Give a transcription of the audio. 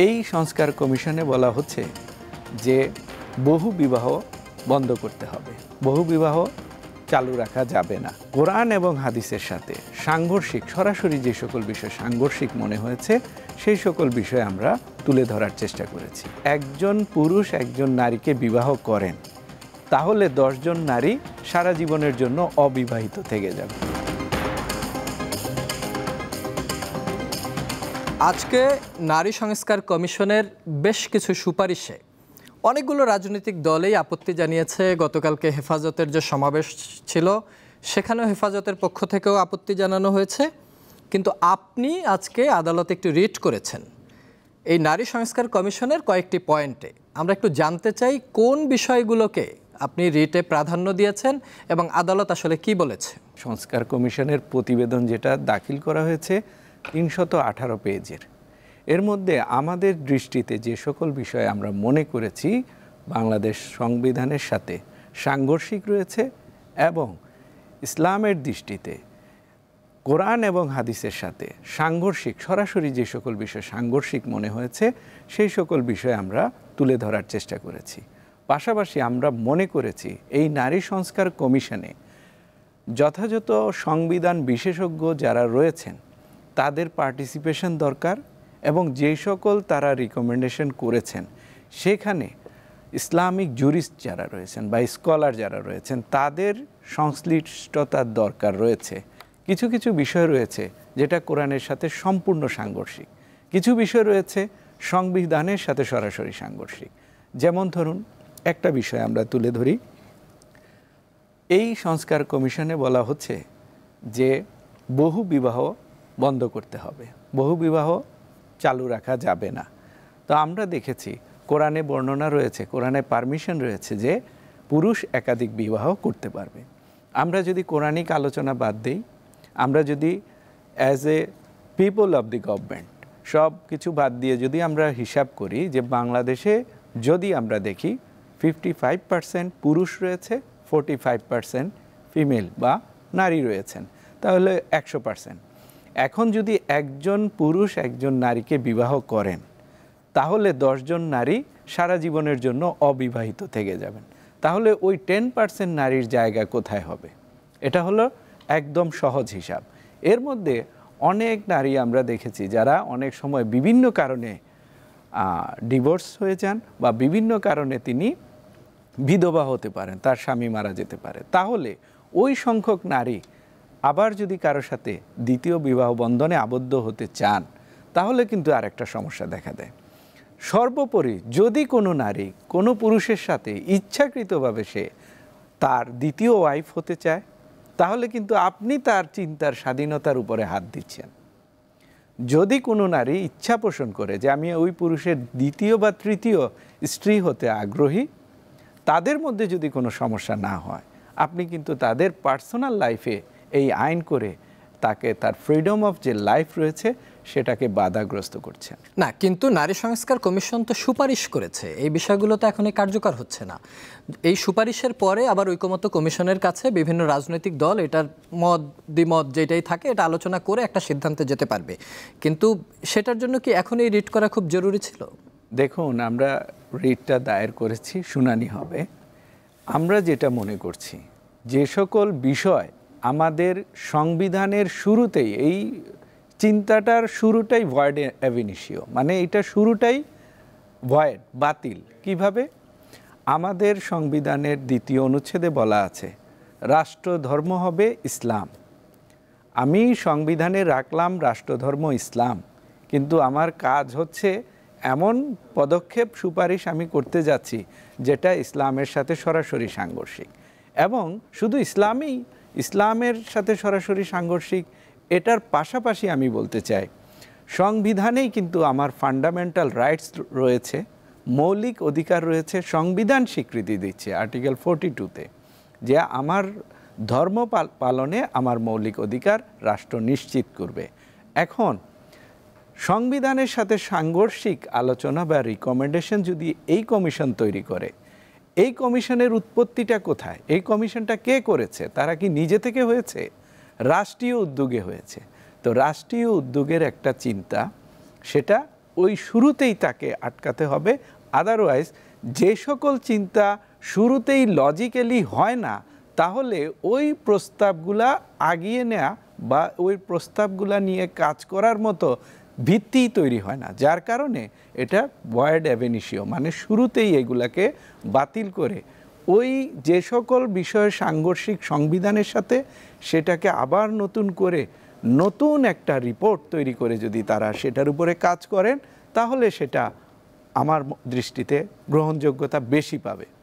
এই সংস্কার কমিশনে বলা হচ্ছে যে বহু বিবাহ বন্ধ করতে হবে, বহু বিবাহ চালু রাখা যাবে না। কোরআন এবং হাদিসের সাথে সাংঘর্ষিক সরাসরি যে সকল বিষয় সাংঘর্ষিক মনে হয়েছে সেই সকল বিষয় আমরা তুলে ধরার চেষ্টা করেছি। একজন পুরুষ একজন নারীকে বিবাহ করেন, তাহলে 10 জন নারী সারা জীবনের জন্য অবিবাহিত থেকে যাবে। আজকে নারী সংস্কার কমিশনের বেশ কিছু সুপারিশে অনেকগুলো রাজনৈতিক দলেই আপত্তি জানিয়েছে। গতকালকে হেফাজতের যে সমাবেশ ছিল সেখানেও হেফাজতের পক্ষ থেকেও আপত্তি জানানো হয়েছে, কিন্তু আপনি আজকে আদালতে একটু রিট করেছেন এই নারী সংস্কার কমিশনের কয়েকটি পয়েন্টে। আমরা একটু জানতে চাই কোন বিষয়গুলোকে আপনি রিটে প্রাধান্য দিয়েছেন এবং আদালত আসলে কি বলেছে। সংস্কার কমিশনের প্রতিবেদন যেটা দাখিল করা হয়েছে 318 পেজের, এর মধ্যে আমাদের দৃষ্টিতে যে সকল বিষয় আমরা মনে করেছি বাংলাদেশ সংবিধানের সাথে সাংঘর্ষিক রয়েছে এবং ইসলামের দৃষ্টিতে কোরআন এবং হাদিসের সাথে সাংঘর্ষিক সরাসরি যে সকল বিষয় সাংঘর্ষিক মনে হয়েছে সেই সকল বিষয় আমরা তুলে ধরার চেষ্টা করেছি। পাশাপাশি আমরা মনে করেছি এই নারী সংস্কার কমিশনে যথাযথ সংবিধান বিশেষজ্ঞ যারা রয়েছেন তাদের পার্টিসিপেশন দরকার এবং যেই সকল তারা রিকমেন্ডেশন করেছেন সেখানে ইসলামিক জুরিস্ট যারা রয়েছেন বা স্কলার যারা রয়েছেন তাদের সংশ্লিষ্টতার দরকার রয়েছে। কিছু কিছু বিষয় রয়েছে যেটা কোরআনের সাথে সম্পূর্ণ সাংঘর্ষিক, কিছু বিষয় রয়েছে সংবিধানের সাথে সরাসরি সাংঘর্ষিক। যেমন ধরুন একটা বিষয় আমরা তুলে ধরি, এই সংস্কার কমিশনে বলা হচ্ছে যে বহু বিবাহ বন্ধ করতে হবে, বহু বিবাহ চালু রাখা যাবে না। তো আমরা দেখেছি কোরআনে বর্ণনা রয়েছে, কোরআনে পারমিশন রয়েছে যে পুরুষ একাধিক বিবাহ করতে পারবে। আমরা যদি কোরআনিক আলোচনা বাদ দিই, আমরা যদি as a people of the government সব কিছু বাদ দিয়ে যদি আমরা হিসাব করি যে বাংলাদেশে যদি আমরা দেখি 55% পুরুষ রয়েছে, 45% ফিমেল বা নারী রয়েছেন, তাহলে 100%। এখন যদি একজন পুরুষ একজন নারীকে বিবাহ করেন তাহলে 10 জন নারী সারা জীবনের জন্য অবিবাহিত থেকে যাবেন। তাহলে ওই 10% নারীর জায়গা কোথায় হবে? এটা হলো একদম সহজ হিসাব। এর মধ্যে অনেক নারী আমরা দেখেছি যারা অনেক সময় বিভিন্ন কারণে ডিভোর্স হয়ে যান বা বিভিন্ন কারণে তিনি বিধবা হতে পারেন, তার স্বামী মারা যেতে পারে। তাহলে ওই সংখ্যক নারী আবার যদি কারোর সাথে দ্বিতীয় বিবাহ বন্ধনে আবদ্ধ হতে চান তাহলে কিন্তু আরেকটা সমস্যা দেখা দেয়। সর্বোপরি যদি কোনো নারী কোনো পুরুষের সাথে ইচ্ছাকৃতভাবে সে তার দ্বিতীয় ওয়াইফ হতে চায় তাহলে কিন্তু আপনি তার চিন্তার স্বাধীনতার উপরে হাত দিচ্ছেন। যদি কোনো নারী ইচ্ছা পোষণ করে যে আমি ওই পুরুষের দ্বিতীয় বা তৃতীয় স্ত্রী হতে আগ্রহী, তাদের মধ্যে যদি কোনো সমস্যা না হয় আপনি কিন্তু তাদের পার্সোনাল লাইফে এই আইন করে তাকে তার ফ্রিডম অফ যে লাইফ রয়েছে সেটাকে বাধাগ্রস্ত করছেন না। কিন্তু নারী সংস্কার কমিশন তো সুপারিশ করেছে, এই বিষয়গুলো তো এখনই কার্যকর হচ্ছে না। এই সুপারিশের পরে আবার ঐকমত্য কমিশনের কাছে বিভিন্ন রাজনৈতিক দল এটার মত দ্বিমত যেটাই থাকে এটা আলোচনা করে একটা সিদ্ধান্তে যেতে পারবে, কিন্তু সেটার জন্য কি এখন এই রিট করা খুব জরুরি ছিল? দেখুন, আমরা রিটটা দায়ের করেছি, শুনানি হবে। আমরা যেটা মনে করছি যে সকল বিষয় আমাদের সংবিধানের শুরুতেই এই চিন্তাটার শুরুটাই ভয়েড অ্যাব ইনিশিও, মানে এটা শুরুটাই ভয়েড, বাতিল। কিভাবে? আমাদের সংবিধানের 2য় অনুচ্ছেদে বলা আছে রাষ্ট্রধর্ম হবে ইসলাম। আমি সংবিধানে রাখলাম রাষ্ট্রধর্ম ইসলাম, কিন্তু আমার কাজ হচ্ছে এমন পদক্ষেপ সুপারিশ আমি করতে যাচ্ছি যেটা ইসলামের সাথে সরাসরি সাংঘর্ষিক। এবং শুধু ইসলামের সাথে সরাসরি সাংঘর্ষিক এটার পাশাপাশি আমি বলতে চাই সংবিধানেই কিন্তু আমার ফান্ডামেন্টাল রাইটস রয়েছে, মৌলিক অধিকার রয়েছে। সংবিধান স্বীকৃতি দিচ্ছে আর্টিকেল 42-তে যে আমার ধর্ম পালনে আমার মৌলিক অধিকার রাষ্ট্র নিশ্চিত করবে। এখন সংবিধানের সাথে সাংঘর্ষিক আলোচনা বা রিকমেন্ডেশন যদি এই কমিশন তৈরি করে, এই কমিশনের উৎপত্তিটা কোথায়? এই কমিশনটা কে করেছে? তারা কি নিজে থেকে হয়েছে? রাষ্ট্রীয় উদ্যোগে হয়েছে। তো রাষ্ট্রীয় উদ্যোগের একটা চিন্তা, সেটা ওই শুরুতেই তাকে আটকাতে হবে। আদারওয়াইজ যে সকল চিন্তা শুরুতেই লজিক্যালি হয় না, তাহলে ওই প্রস্তাবগুলা আগিয়ে নেওয়া বা ওই প্রস্তাবগুলা নিয়ে কাজ করার মতো ভিত্তিই তৈরি হয় না, যার কারণে এটা ভয়েড অ্যাবেনিশিও, মানে শুরুতেই এগুলাকে বাতিল করে ওই যে সকল বিষয় সাংঘর্ষিক সংবিধানের সাথে সেটাকে আবার নতুন করে নতুন একটা রিপোর্ট তৈরি করে যদি তারা সেটার উপরে কাজ করেন, তাহলে সেটা আমার দৃষ্টিতে গ্রহণযোগ্যতা বেশি পাবে।